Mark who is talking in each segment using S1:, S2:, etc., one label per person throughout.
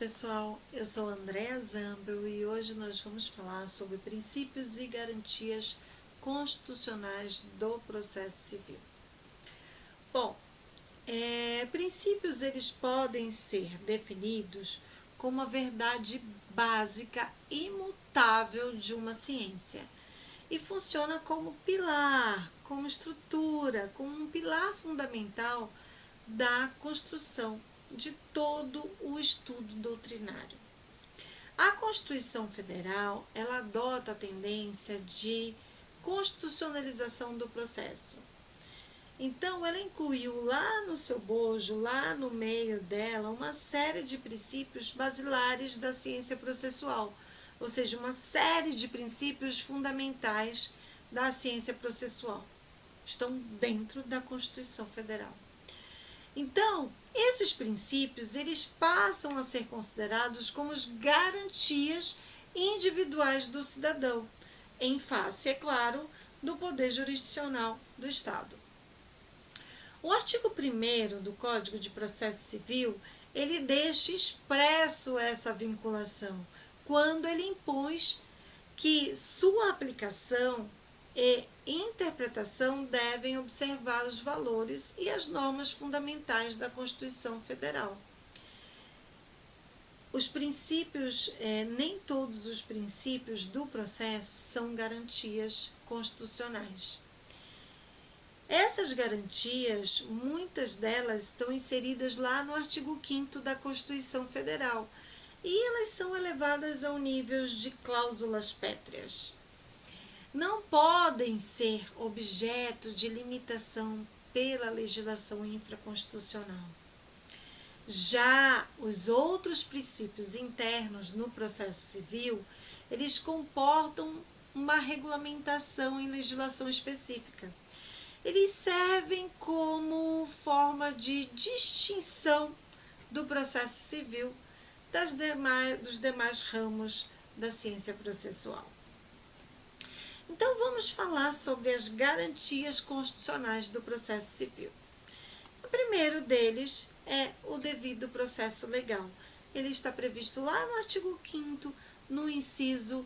S1: pessoal, eu sou Andréa Zambel e hoje nós vamos falar sobre princípios e garantias constitucionais do processo civil. Bom, princípios eles podem ser definidos como a verdade básica imutável de uma ciência e funciona como pilar, como estrutura, como um pilar fundamental da construção de todo o estudo doutrinário. A Constituição Federal, ela adota a tendência de constitucionalização do processo. Então, ela incluiu lá no seu bojo, lá no meio dela, uma série de princípios basilares da ciência processual, ou seja, uma série de princípios fundamentais da ciência processual. Estão dentro da Constituição Federal. Então, esses princípios, eles passam a ser considerados como as garantias individuais do cidadão, em face, é claro, do poder jurisdicional do Estado. O artigo 1º do Código de Processo Civil, ele deixa expresso essa vinculação, quando ele impôs que sua aplicação e interpretação devem observar os valores e as normas fundamentais da Constituição Federal. Os princípios, nem todos os princípios do processo são garantias constitucionais. Essas garantias, muitas delas estão inseridas lá no artigo 5º da Constituição Federal e elas são elevadas ao nível de cláusulas pétreas. Não podem ser objeto de limitação pela legislação infraconstitucional. Já os outros princípios internos no processo civil, eles comportam uma regulamentação em legislação específica. Eles servem como forma de distinção do processo civil dos demais ramos da ciência processual. Então, vamos falar sobre as garantias constitucionais do processo civil. O primeiro deles é o devido processo legal. Ele está previsto lá no artigo 5º, no inciso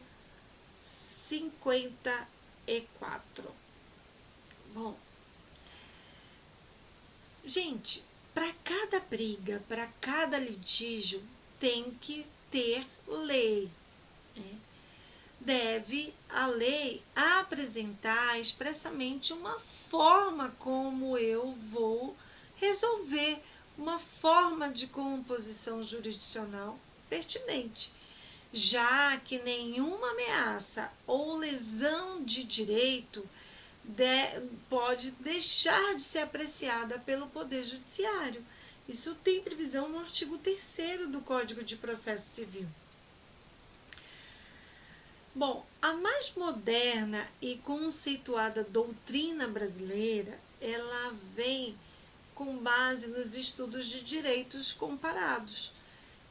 S1: 54. Bom, gente, para cada briga, para cada litígio, tem que ter lei, né? Deve a lei apresentar expressamente uma forma como eu vou resolver, uma forma de composição jurisdicional pertinente, já que nenhuma ameaça ou lesão de direito pode deixar de ser apreciada pelo Poder Judiciário. Isso tem previsão no artigo 3º do Código de Processo Civil. Bom, a mais moderna e conceituada doutrina brasileira, ela vem com base nos estudos de direitos comparados.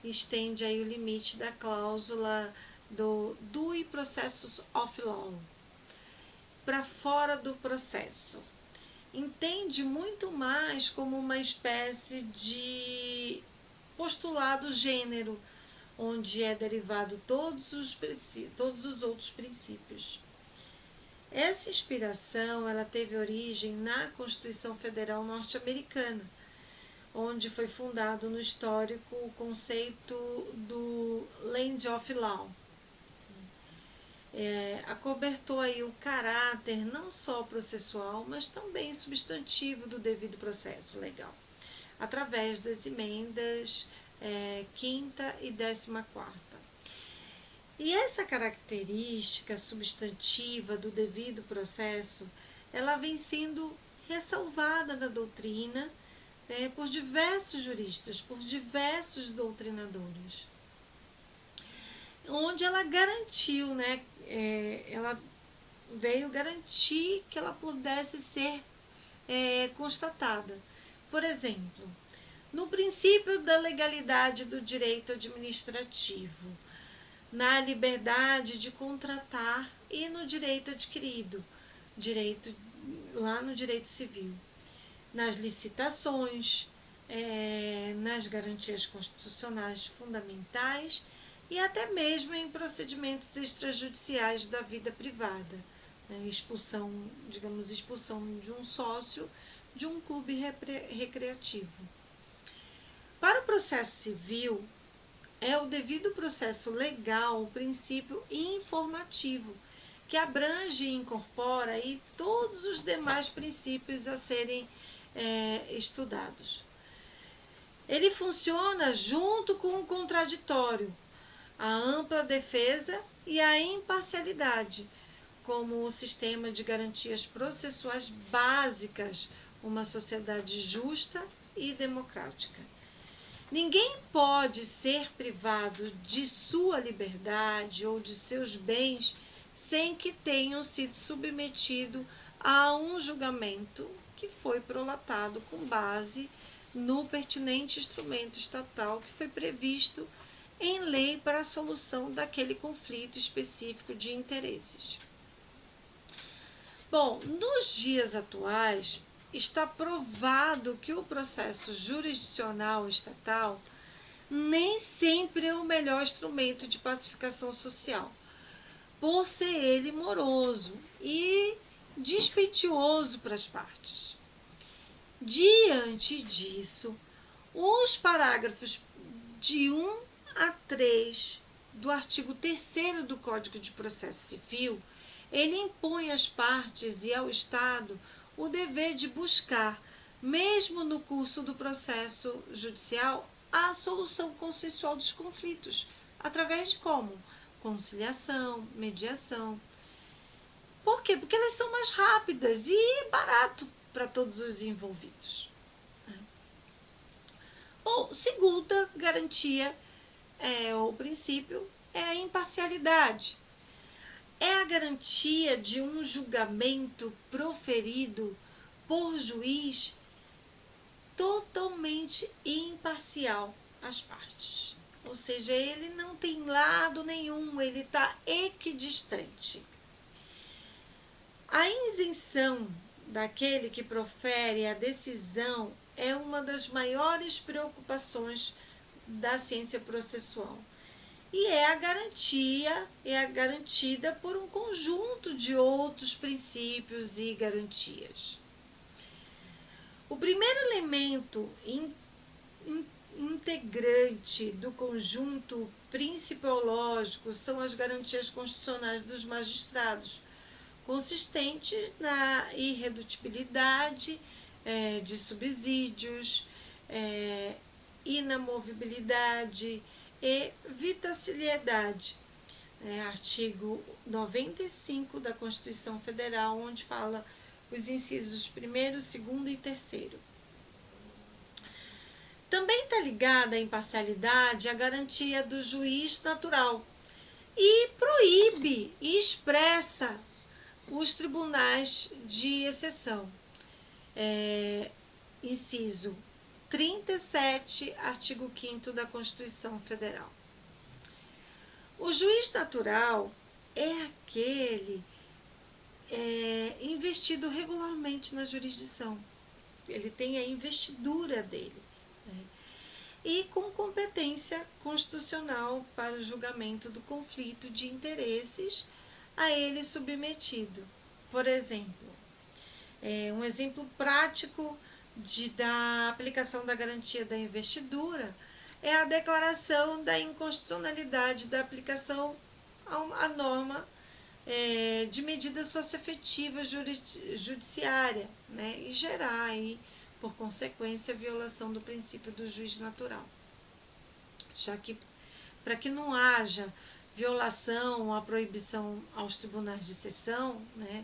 S1: Estende aí o limite da cláusula do due processus of law para fora do processo. Entende muito mais como uma espécie de postulado gênero, onde é derivado todos os outros princípios. Essa inspiração ela teve origem na Constituição Federal norte-americana, onde foi fundado no histórico o conceito do Land of Law. Acobertou aí o caráter não só processual, mas também substantivo do devido processo legal, através das emendas 5ª e 14ª. E essa característica substantiva do devido processo, ela vem sendo ressalvada na doutrina, por diversos juristas, por diversos doutrinadores, onde ela garantiu, ela veio garantir que ela pudesse ser constatada. Por exemplo, no princípio da legalidade do direito administrativo, na liberdade de contratar e no direito adquirido, lá no direito civil, nas licitações, nas garantias constitucionais fundamentais e até mesmo em procedimentos extrajudiciais da vida privada, né? Expulsão de um sócio de um clube recreativo. Para o processo civil, é o devido processo legal o princípio informativo, que abrange e incorpora aí todos os demais princípios a serem estudados. Ele funciona junto com o contraditório, a ampla defesa e a imparcialidade, como o sistema de garantias processuais básicas, uma sociedade justa e democrática. Ninguém pode ser privado de sua liberdade ou de seus bens sem que tenham sido submetido a um julgamento que foi prolatado com base no pertinente instrumento estatal que foi previsto em lei para a solução daquele conflito específico de interesses. Bom, nos dias atuais, está provado que o processo jurisdicional estatal nem sempre é o melhor instrumento de pacificação social, por ser ele moroso e dispendioso para as partes. Diante disso, os parágrafos de 1 a 3 do artigo 3º do Código de Processo Civil, ele impõe às partes e ao Estado o dever de buscar, mesmo no curso do processo judicial, a solução consensual dos conflitos, através de como? Conciliação, mediação. Por quê? Porque elas são mais rápidas e barato para todos os envolvidos. Bom, segunda garantia, ou princípio, é a imparcialidade. É a garantia de um julgamento proferido por juiz totalmente imparcial às partes. Ou seja, ele não tem lado nenhum, ele está equidistante. A isenção daquele que profere a decisão é uma das maiores preocupações da ciência processual. E é garantida por um conjunto de outros princípios e garantias. O primeiro elemento integrante do conjunto principiológico são as garantias constitucionais dos magistrados, consistentes na irredutibilidade de subsídios, inamovibilidade e vitacilidade. Artigo 95 da Constituição Federal, onde fala os incisos 1º, 2º e 3º. Também está ligada à imparcialidade a garantia do juiz natural e proíbe e expressa os tribunais de exceção. Inciso 37, artigo 5º da Constituição Federal. O juiz natural é aquele investido regularmente na jurisdição. Ele tem a investidura dele, né? E com competência constitucional para o julgamento do conflito de interesses a ele submetido. Por exemplo, um exemplo prático da aplicação da garantia da investidura é a declaração da inconstitucionalidade da aplicação à norma de medida socioafetiva judiciária, né, e gerar aí, por consequência, a violação do princípio do juiz natural. Já que, para que não haja violação ou a proibição aos tribunais de exceção, né,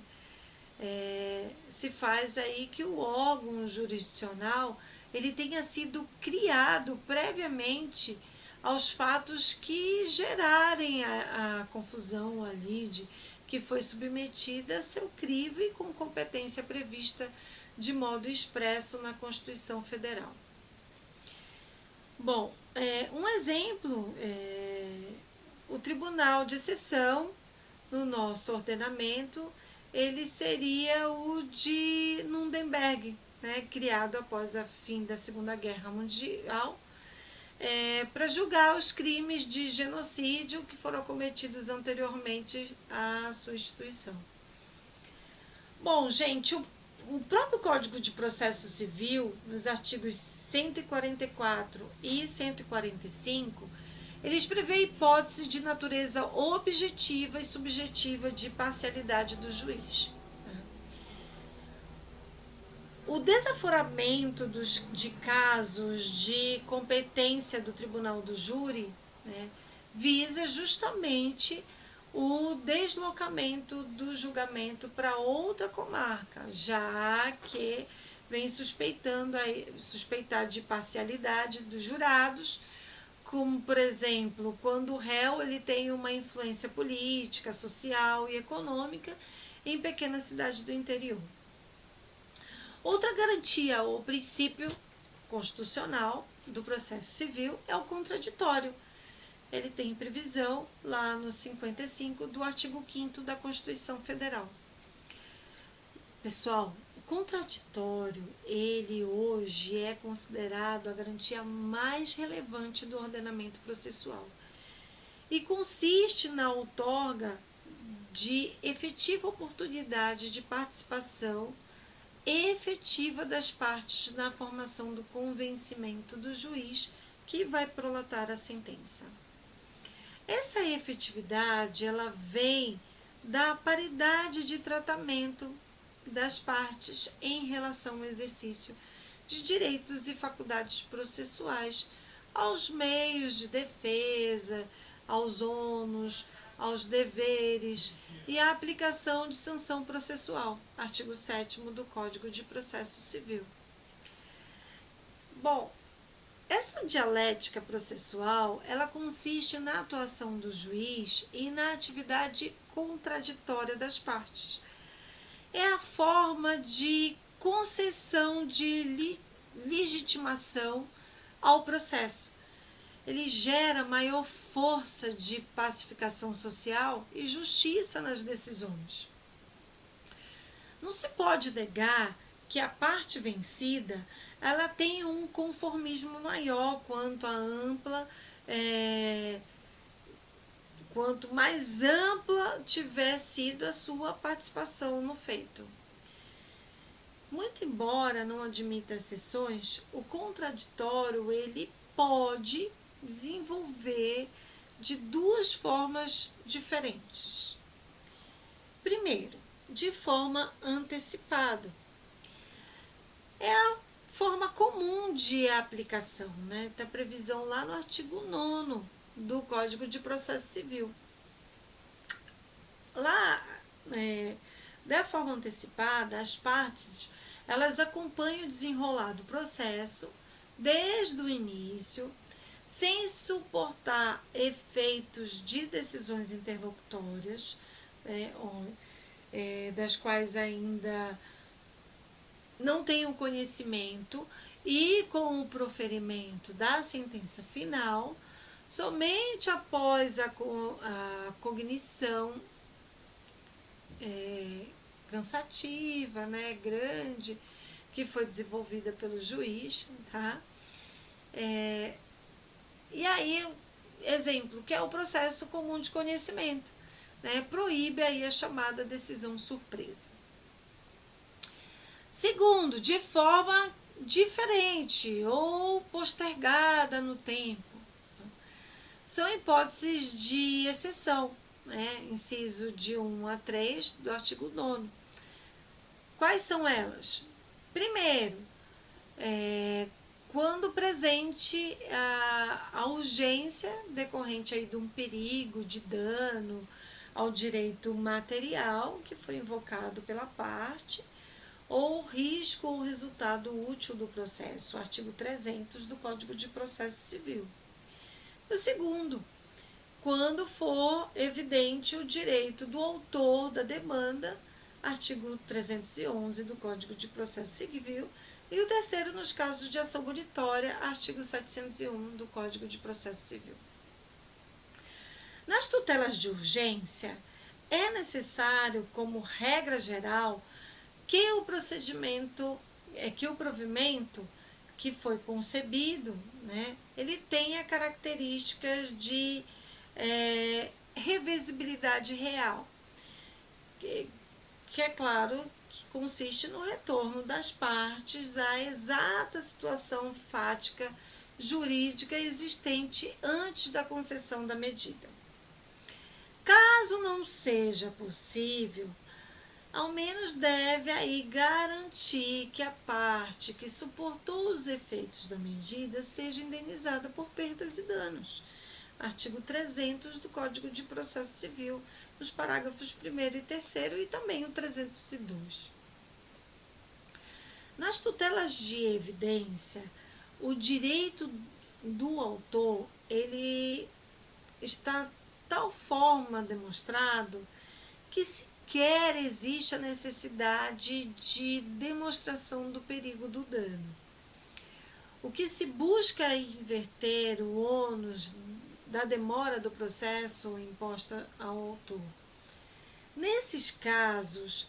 S1: se faz aí que o órgão jurisdicional ele tenha sido criado previamente aos fatos que gerarem a confusão ali, que foi submetida a seu crivo e com competência prevista de modo expresso na Constituição Federal. Bom, um exemplo, o Tribunal de Exceção, no nosso ordenamento, ele seria o de Nuremberg, né, criado após o fim da Segunda Guerra Mundial, para julgar os crimes de genocídio que foram cometidos anteriormente à sua instituição. Bom, gente, o próprio Código de Processo Civil, nos artigos 144 e 145, eles prevêem hipótese de natureza objetiva e subjetiva de parcialidade do juiz. O desaforamento de casos de competência do tribunal do júri, né, visa justamente o deslocamento do julgamento para outra comarca, já que vem suspeitar de parcialidade dos jurados, como, por exemplo, quando o réu ele tem uma influência política, social e econômica em pequena cidade do interior. Outra garantia ou princípio constitucional do processo civil é o contraditório. Ele tem previsão lá no 55 do artigo 5º da Constituição Federal. Pessoal, o contraditório, ele hoje é considerado a garantia mais relevante do ordenamento processual e consiste na outorga de efetiva oportunidade de participação efetiva das partes na formação do convencimento do juiz que vai prolatar a sentença. Essa efetividade, ela vem da paridade de tratamento das partes em relação ao exercício de direitos e faculdades processuais, aos meios de defesa, aos ônus, aos deveres e à aplicação de sanção processual, artigo 7º do Código de Processo Civil. Bom, essa dialética processual, ela consiste na atuação do juiz e na atividade contraditória das partes. É a forma de concessão de legitimação ao processo. Ele gera maior força de pacificação social e justiça nas decisões. Não se pode negar que a parte vencida ela tem um conformismo maior quanto mais ampla tiver sido a sua participação no feito. Muito embora não admita exceções, o contraditório ele pode desenvolver de duas formas diferentes. Primeiro, de forma antecipada. É a forma comum de aplicação, né? Está previsão lá no artigo 9º do Código de Processo Civil. Lá, da forma antecipada, as partes elas acompanham o desenrolar do processo desde o início, sem suportar efeitos de decisões interlocutórias, das quais ainda não têm o conhecimento, e com o proferimento da sentença final, somente após a cognição cansativa, né, grande, que foi desenvolvida pelo juiz, tá? E aí, exemplo, que é o processo comum de conhecimento, né, proíbe aí a chamada decisão surpresa. Segundo, de forma diferente ou postergada no tempo. São hipóteses de exceção, né, inciso de 1 a 3 do artigo 9º. Quais são elas? Primeiro, quando presente a urgência decorrente aí de um perigo, de dano ao direito material que foi invocado pela parte, ou risco ou resultado útil do processo, artigo 300 do Código de Processo Civil. O segundo, quando for evidente o direito do autor da demanda, artigo 311 do Código de Processo Civil, e o terceiro, nos casos de ação meritória, artigo 701 do Código de Processo Civil. Nas tutelas de urgência, é necessário, como regra geral, que o procedimento que o provimento que foi concebido, né, ele tenha características de revisibilidade real, que é claro que consiste no retorno das partes à exata situação fática jurídica existente antes da concessão da medida. Caso não seja possível, ao menos deve aí garantir que a parte que suportou os efeitos da medida seja indenizada por perdas e danos. Artigo 300 do Código de Processo Civil, nos parágrafos 1º e 3º e também o 302. Nas tutelas de evidência, o direito do autor, ele está tal forma demonstrado que sequer existe a necessidade de demonstração do perigo do dano. O que se busca é inverter o ônus da demora do processo imposta ao autor. Nesses casos,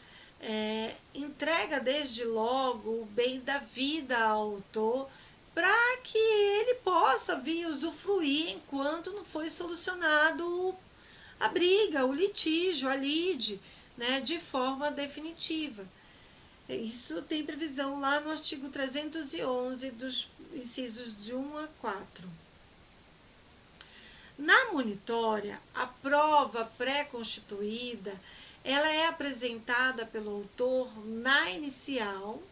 S1: entrega desde logo o bem da vida ao autor para que ele possa vir usufruir enquanto não foi solucionado a briga, o litígio, a lide, né, de forma definitiva. Isso tem previsão lá no artigo 311 dos incisos de 1 a 4. Na monitória, a prova pré-constituída, ela é apresentada pelo autor na inicial,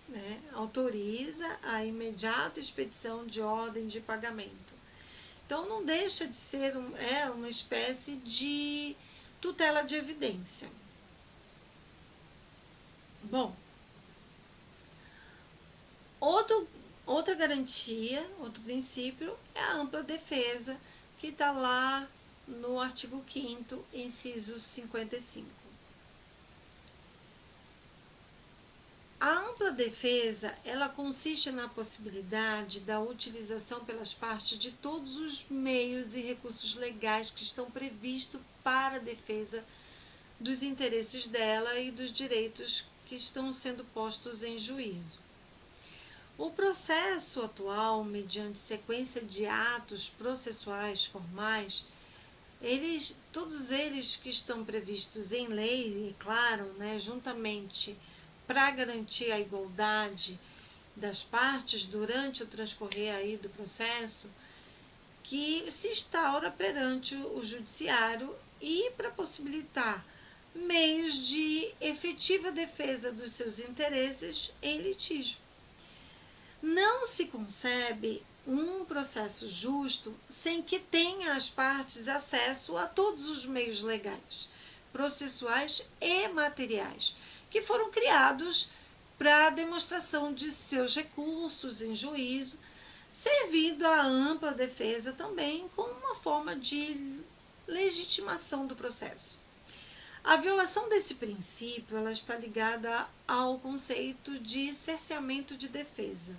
S1: né, autoriza a imediata expedição de ordem de pagamento. Então, não deixa de ser uma espécie de tutela de evidência. Bom, outra garantia, outro princípio, é a ampla defesa, que está lá no artigo 5º, inciso 55. A ampla defesa, ela consiste na possibilidade da utilização pelas partes de todos os meios e recursos legais que estão previstos para a defesa dos interesses dela e dos direitos que estão sendo postos em juízo. O processo atual, mediante sequência de atos processuais formais, todos eles que estão previstos em lei, e claro, né, juntamente para garantir a igualdade das partes durante o transcorrer aí do processo, que se instaura perante o judiciário e para possibilitar meios de efetiva defesa dos seus interesses em litígio. Não se concebe um processo justo sem que tenha as partes acesso a todos os meios legais, processuais e materiais, que foram criados para a demonstração de seus recursos em juízo, servindo a ampla defesa também como uma forma de legitimação do processo. A violação desse princípio, ela está ligada ao conceito de cerceamento de defesa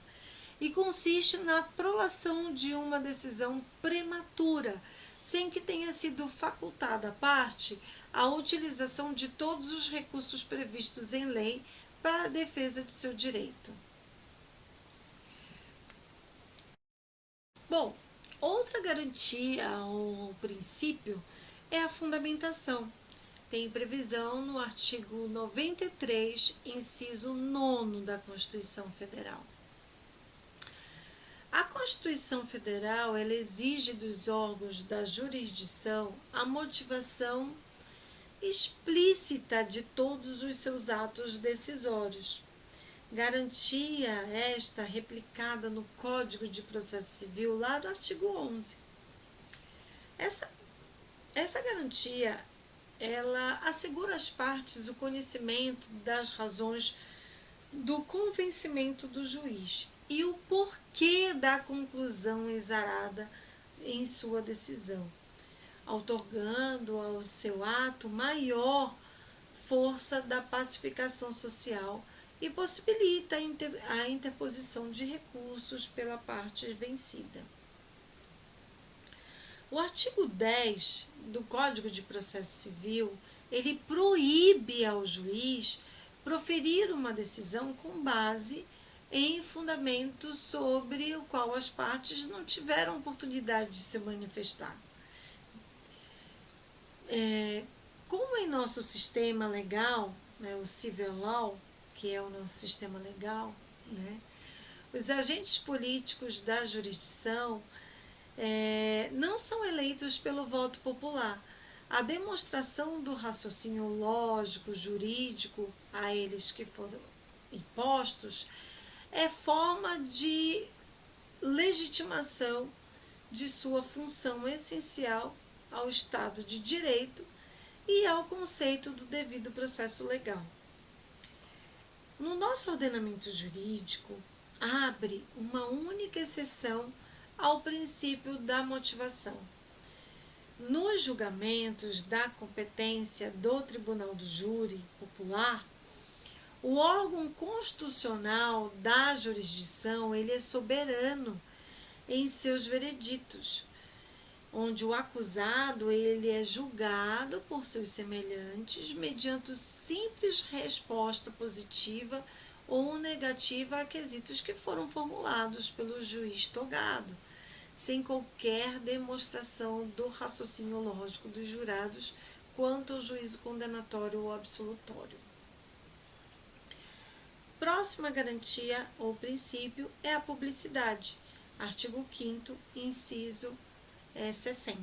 S1: e consiste na prolação de uma decisão prematura, sem que tenha sido facultada à parte a utilização de todos os recursos previstos em lei para a defesa de seu direito. Bom, outra garantia ou princípio é a fundamentação. Tem previsão no artigo 93, inciso 9 da Constituição Federal. A Constituição Federal, ela exige dos órgãos da jurisdição a motivação explícita de todos os seus atos decisórios. Garantia esta replicada no Código de Processo Civil, lá do artigo 11. Essa garantia, ela assegura às partes o conhecimento das razões do convencimento do juiz e o porquê da conclusão exarada em sua decisão, outorgando ao seu ato maior força da pacificação social e possibilita a interposição de recursos pela parte vencida. O artigo 10 do Código de Processo Civil, ele proíbe ao juiz proferir uma decisão com base em fundamento sobre o qual as partes não tiveram oportunidade de se manifestar. Como em nosso sistema legal, né, o civil law, que é o nosso sistema legal, né, os agentes políticos da jurisdição não são eleitos pelo voto popular. A demonstração do raciocínio lógico, jurídico a eles que foram impostos é forma de legitimação de sua função essencial ao Estado de Direito e ao conceito do devido processo legal. No nosso ordenamento jurídico, abre uma única exceção ao princípio da motivação. Nos julgamentos da competência do Tribunal do Júri Popular, o órgão constitucional da jurisdição ele é soberano em seus vereditos, onde o acusado ele é julgado por seus semelhantes mediante simples resposta positiva ou negativa a quesitos que foram formulados pelo juiz togado, sem qualquer demonstração do raciocínio lógico dos jurados quanto ao juízo condenatório ou absolutório. Próxima garantia ou princípio é a publicidade. Artigo 5º, inciso 60.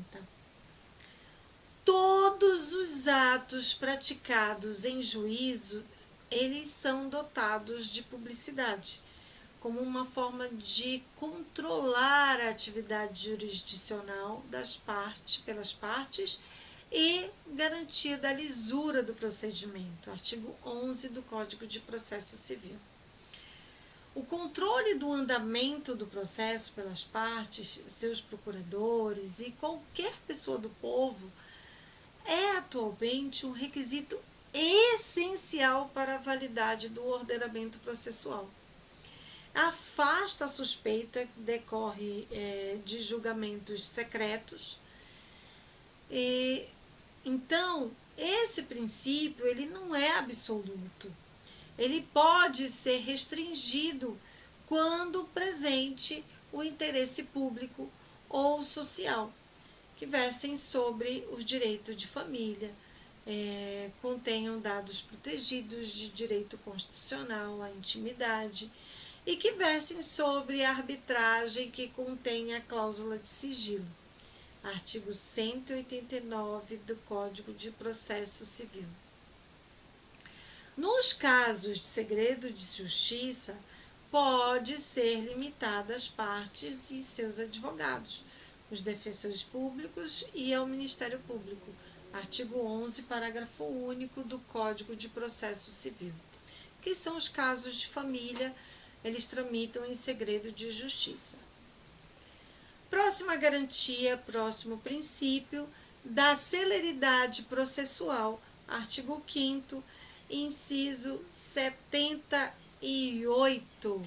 S1: Todos os atos praticados em juízo, eles são dotados de publicidade, como uma forma de controlar a atividade jurisdicional pelas partes e garantia da lisura do procedimento. Artigo 11 do Código de Processo Civil. O controle do andamento do processo pelas partes, seus procuradores e qualquer pessoa do povo é atualmente um requisito essencial para a validade do ordenamento processual. Afasta a suspeita que decorre de julgamentos secretos. Então, esse princípio ele não é absoluto. Ele pode ser restringido quando presente o interesse público ou social, que versem sobre os direitos de família, contenham dados protegidos de direito constitucional à intimidade e que versem sobre a arbitragem que contenha a cláusula de sigilo. Artigo 189 do Código de Processo Civil. Nos casos de segredo de justiça, pode ser limitada às partes e seus advogados, os defensores públicos e ao Ministério Público. Artigo 11, parágrafo único do Código de Processo Civil. Que são os casos de família, eles tramitam em segredo de justiça. Próxima garantia, próximo princípio da celeridade processual. Artigo 5º, inciso 78.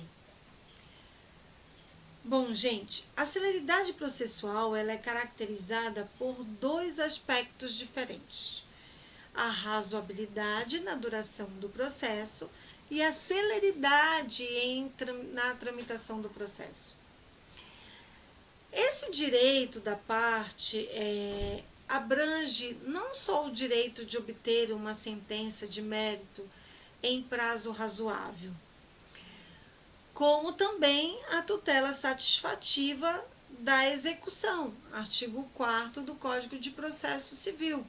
S1: Bom, gente, a celeridade processual ela é caracterizada por dois aspectos diferentes. A razoabilidade na duração do processo e a celeridade na tramitação do processo. Esse direito da parte abrange não só o direito de obter uma sentença de mérito em prazo razoável, como também a tutela satisfativa da execução, artigo 4º do Código de Processo Civil.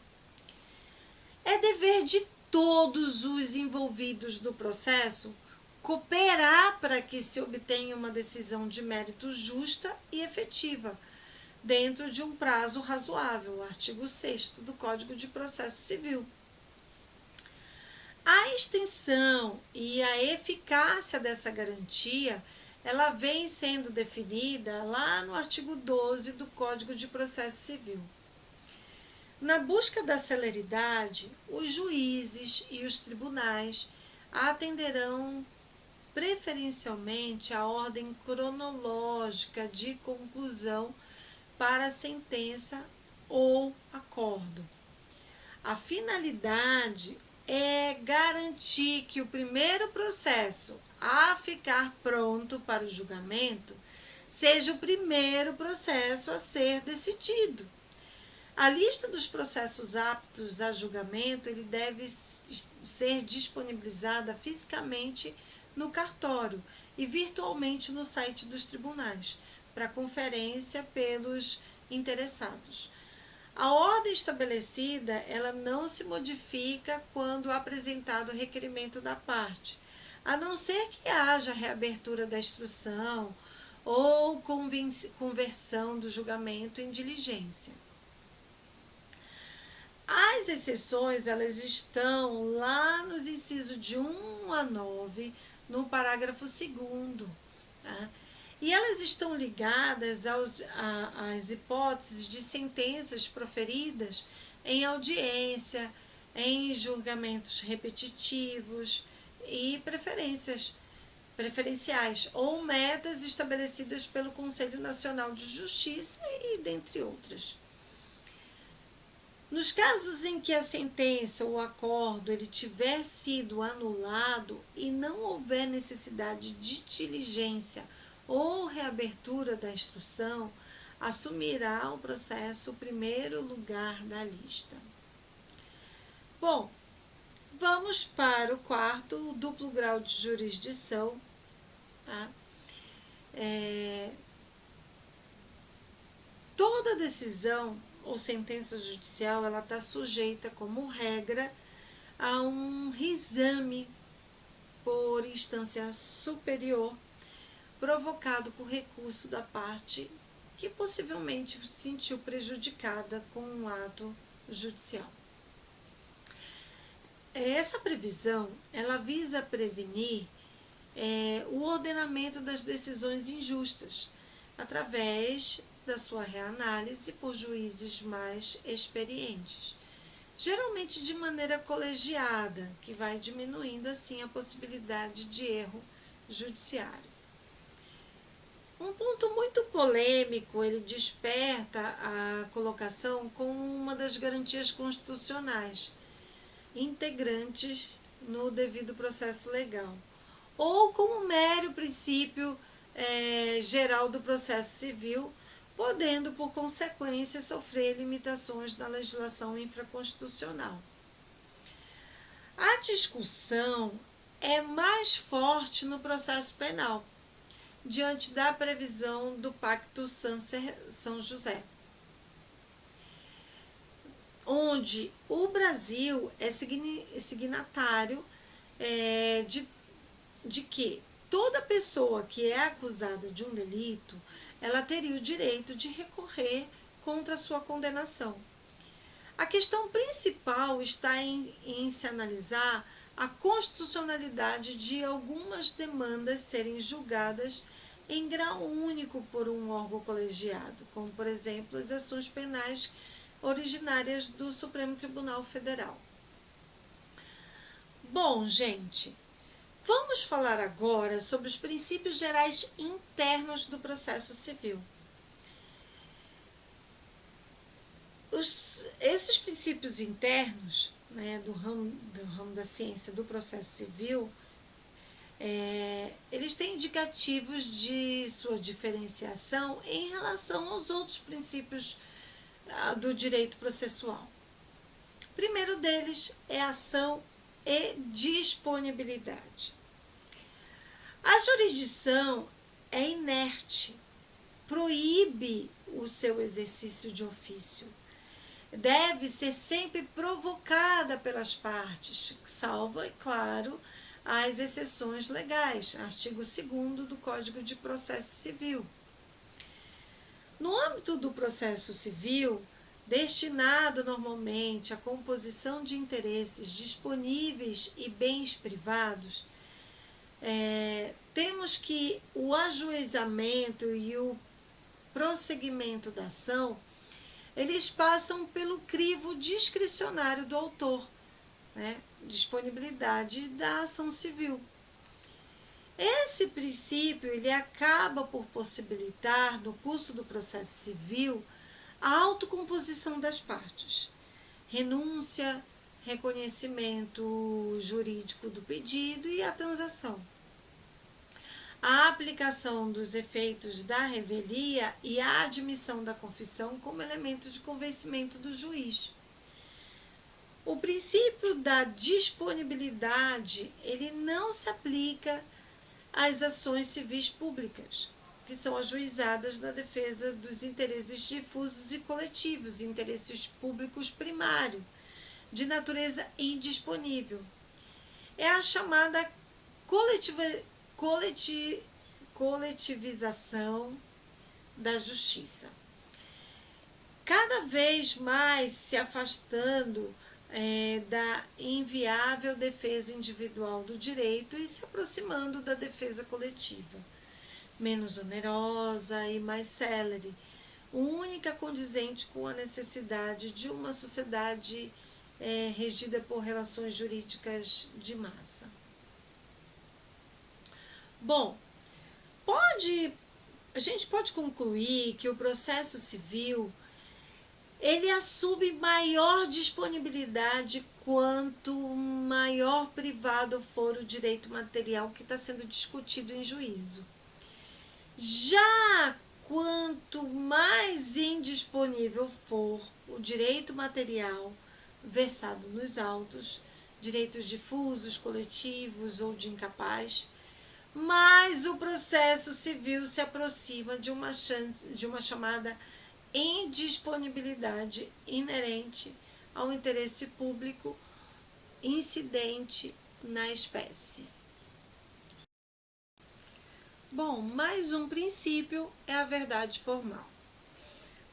S1: É dever de todos os envolvidos do processo cooperar para que se obtenha uma decisão de mérito justa e efetiva, dentro de um prazo razoável, artigo 6º do Código de Processo Civil. A extensão e a eficácia dessa garantia, ela vem sendo definida lá no artigo 12 do Código de Processo Civil. Na busca da celeridade, os juízes e os tribunais atenderão preferencialmente a ordem cronológica de conclusão para a sentença ou acordo. A finalidade é garantir que o primeiro processo a ficar pronto para o julgamento seja o primeiro processo a ser decidido. A lista dos processos aptos a julgamento ele deve ser disponibilizada fisicamente no cartório e virtualmente no site dos tribunais, para conferência pelos interessados. A ordem estabelecida ela não se modifica quando apresentado o requerimento da parte, a não ser que haja reabertura da instrução ou conversão do julgamento em diligência. As exceções elas estão lá nos incisos de 1 a 9, no parágrafo 2º, tá? E elas estão ligadas às hipóteses de sentenças proferidas em audiência, em julgamentos repetitivos e preferenciais ou metas estabelecidas pelo Conselho Nacional de Justiça e dentre outras. Nos casos em que a sentença ou acordo ele tiver sido anulado e não houver necessidade de diligência ou reabertura da instrução, assumirá o processo o primeiro lugar da lista. Bom, vamos para o quarto, o duplo grau de jurisdição. Tá? Toda decisão ou sentença judicial ela está sujeita, como regra, a um reexame por instância superior provocado por recurso da parte que possivelmente se sentiu prejudicada com um ato judicial. Essa previsão ela visa prevenir o ordenamento das decisões injustas através da sua reanálise por juízes mais experientes, geralmente de maneira colegiada, que vai diminuindo assim a possibilidade de erro judiciário. Um ponto muito polêmico, ele desperta a colocação como uma das garantias constitucionais integrantes no devido processo legal, ou como mero princípio geral do processo civil, podendo, por consequência, sofrer limitações na legislação infraconstitucional. A discussão é mais forte no processo penal, diante da previsão do Pacto São José, onde o Brasil é signatário de que toda pessoa que é acusada de um delito, ela teria o direito de recorrer contra a sua condenação. A questão principal está em se analisar a constitucionalidade de algumas demandas serem julgadas em grau único por um órgão colegiado, como, por exemplo, as ações penais originárias do Supremo Tribunal Federal. Bom, gente, vamos falar agora sobre os princípios gerais internos do processo civil. Esses princípios internos, né, do ramo da ciência do processo civil, eles têm indicativos de sua diferenciação em relação aos outros princípios do direito processual. O primeiro deles é ação e disponibilidade. A jurisdição é inerte, proíbe o seu exercício de ofício. Deve ser sempre provocada pelas partes, salvo, é claro, as exceções legais, artigo 2º do Código de Processo Civil. No âmbito do processo civil, destinado normalmente à composição de interesses disponíveis e bens privados, temos que o ajuizamento e o prosseguimento da ação, eles passam pelo crivo discricionário do autor, né? Disponibilidade da ação civil. Esse princípio ele acaba por possibilitar, no curso do processo civil, a autocomposição das partes, renúncia, reconhecimento jurídico do pedido e a transação. A aplicação dos efeitos da revelia e a admissão da confissão como elemento de convencimento do juiz. O princípio da disponibilidade, ele não se aplica às ações civis públicas, que são ajuizadas na defesa dos interesses difusos e coletivos, interesses públicos primários, de natureza indisponível. É a chamada coletivização da justiça. Cada vez mais se afastando da inviável defesa individual do direito e se aproximando da defesa coletiva, menos onerosa e mais célere, única condizente com a necessidade de uma sociedade regida por relações jurídicas de massa. Bom, a gente pode concluir que o processo civil ele assume maior disponibilidade quanto maior privado for o direito material que está sendo discutido em juízo. Já quanto mais indisponível for o direito material versado nos autos, direitos difusos, coletivos ou de incapaz, mais o processo civil se aproxima de uma chamada indisponibilidade inerente ao interesse público incidente na espécie. Bom, mais um princípio é a verdade formal.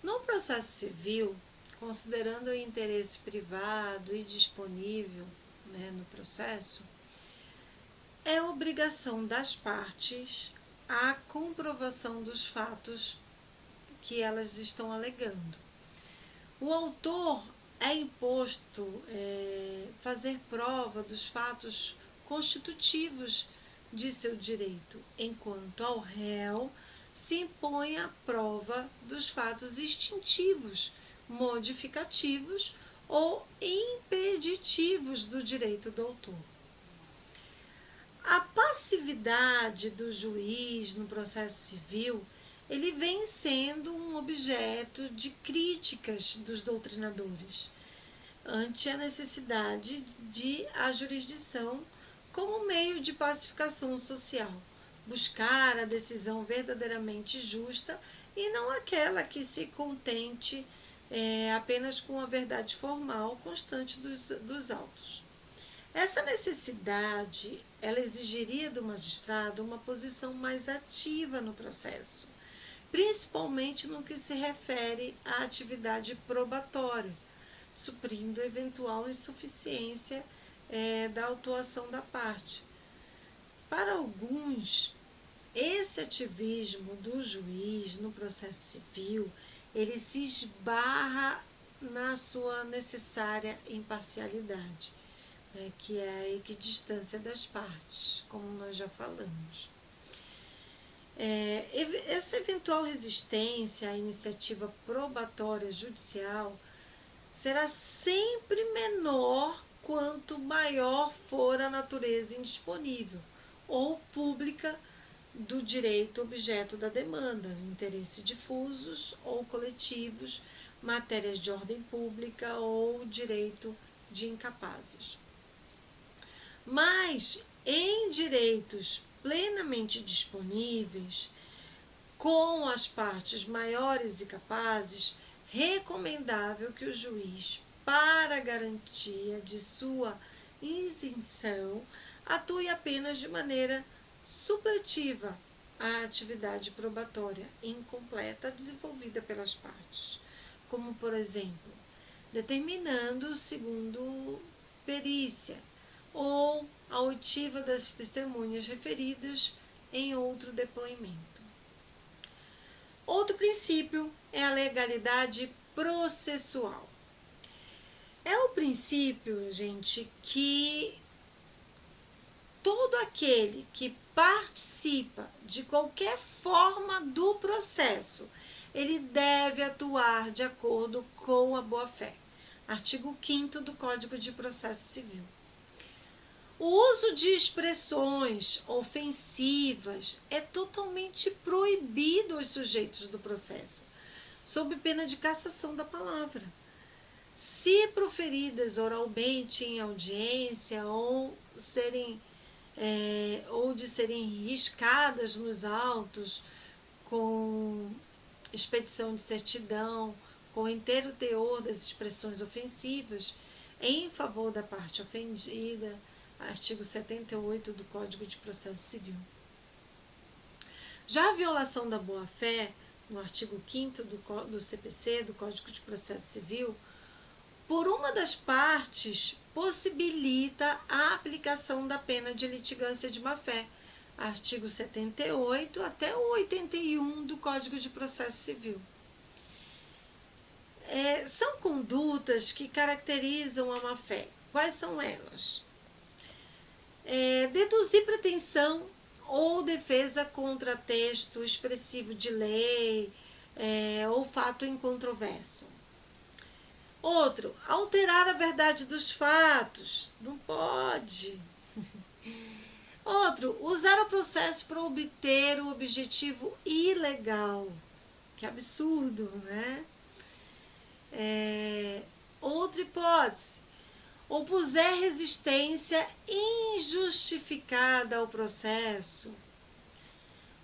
S1: No processo civil, considerando o interesse privado e disponível no processo, é obrigação das partes a comprovação dos fatos que elas estão alegando. O autor é imposto fazer prova dos fatos constitutivos de seu direito, enquanto ao réu se impõe a prova dos fatos extintivos, modificativos ou impeditivos do direito do autor. A passividade do juiz no processo civil ele vem sendo um objeto de críticas dos doutrinadores ante a necessidade de a jurisdição como meio de pacificação social, buscar a decisão verdadeiramente justa e não aquela que se contente apenas com a verdade formal constante dos autos. Essa necessidade, ela exigiria do magistrado uma posição mais ativa no processo, principalmente no que se refere à atividade probatória, suprindo eventual insuficiência da autuação da parte. Para alguns, esse ativismo do juiz no processo civil, ele se esbarra na sua necessária imparcialidade, que é a equidistância das partes, como nós já falamos. Essa eventual resistência à iniciativa probatória judicial será sempre menor quanto maior for a natureza indisponível ou pública do direito objeto da demanda, interesses difusos ou coletivos, matérias de ordem pública ou direito de incapazes. Mas, em direitos plenamente disponíveis, com as partes maiores e capazes, recomendável que o juiz, para garantia de sua isenção, atue apenas de maneira supletiva à atividade probatória incompleta desenvolvida pelas partes, como, por exemplo, determinando segundo perícia ou a oitiva das testemunhas referidas em outro depoimento. Outro princípio é a legalidade processual. É o princípio, gente, que todo aquele que participa de qualquer forma do processo, ele deve atuar de acordo com a boa-fé, Artigo 5º do Código de Processo Civil. O uso de expressões ofensivas é totalmente proibido aos sujeitos do processo, sob pena de cassação da palavra. Se proferidas oralmente em audiência ou de serem riscadas nos autos com expedição de certidão, com inteiro teor das expressões ofensivas em favor da parte ofendida, artigo 78 do Código de Processo Civil. Já a violação da boa-fé, no artigo 5º do CPC, do Código de Processo Civil, por uma das partes, possibilita a aplicação da pena de litigância de má-fé, artigo 78 até o 81 do Código de Processo Civil. São condutas que caracterizam a má-fé. Quais são elas? Deduzir pretensão ou defesa contra texto expressivo de lei ou fato incontroverso. Outro, alterar a verdade dos fatos. Não pode. Outro, usar o processo para obter o objetivo ilegal. Que absurdo, né? Outra hipótese, opuser resistência injustificada ao processo.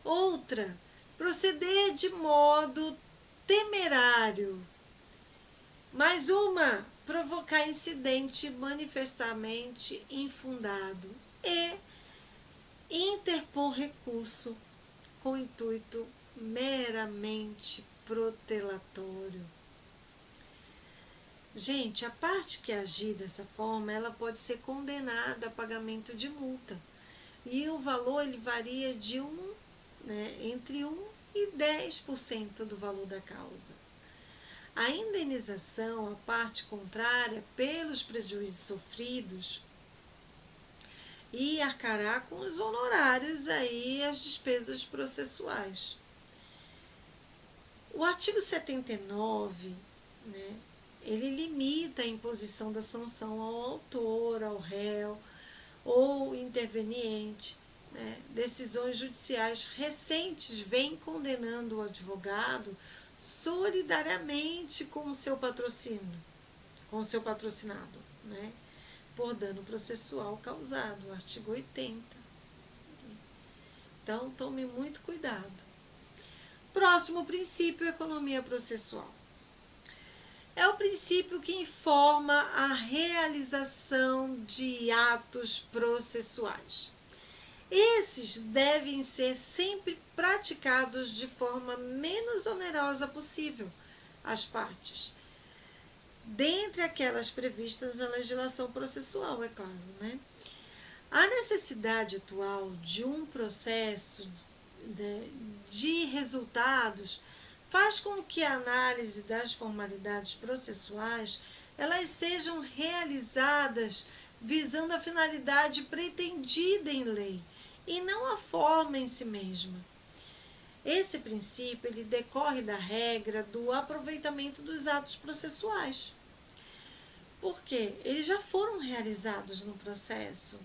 S1: Outra, proceder de modo temerário. Mais uma, provocar incidente manifestamente infundado. E interpor recurso com intuito meramente protelatório. Gente, a parte que agir dessa forma, ela pode ser condenada a pagamento de multa. E o valor ele varia de entre 1 e 10% do valor da causa. A indenização à parte contrária pelos prejuízos sofridos e arcará com os honorários aí as despesas processuais. O artigo 79, ele limita a imposição da sanção ao autor, ao réu ou interveniente. Decisões judiciais recentes vêm condenando o advogado solidariamente com o seu patrocínio, com o seu patrocinado, por dano processual causado, artigo 80. Então, tome muito cuidado. Próximo princípio, economia processual. É o princípio que informa a realização de atos processuais. Esses devem ser sempre praticados de forma menos onerosa possível às partes, dentre aquelas previstas na legislação processual, é claro. A necessidade atual de um processo de resultados faz com que a análise das formalidades processuais elas sejam realizadas visando a finalidade pretendida em lei e não a forma em si mesma. Esse princípio ele decorre da regra do aproveitamento dos atos processuais. Por quê? Eles já foram realizados no processo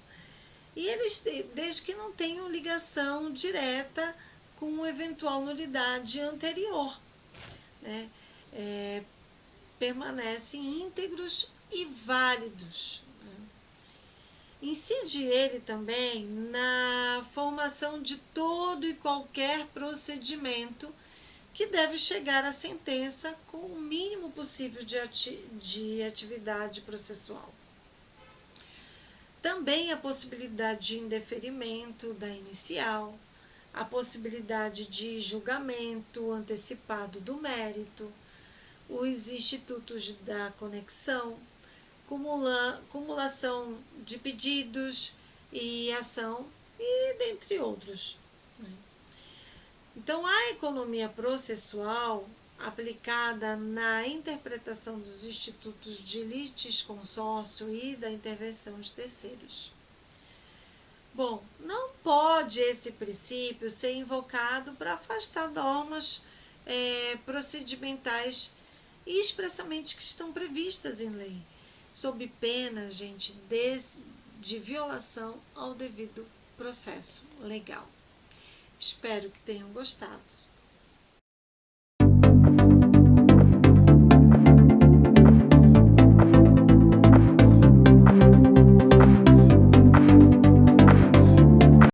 S1: e eles, desde que não tenham ligação direta com eventual nulidade anterior, permanecem íntegros e válidos. Incide ele também na formação de todo e qualquer procedimento que deve chegar à sentença com o mínimo possível de atividade processual. Também a possibilidade de indeferimento da inicial, a possibilidade de julgamento antecipado do mérito, os institutos da conexão, cumulação de pedidos e ação, e dentre outros. Então, a economia processual, aplicada na interpretação dos institutos de litisconsórcio e da intervenção de terceiros. Bom, não pode esse princípio ser invocado para afastar normas procedimentais e expressamente que estão previstas em lei, sob pena, gente, de violação ao devido processo legal. Espero que tenham gostado.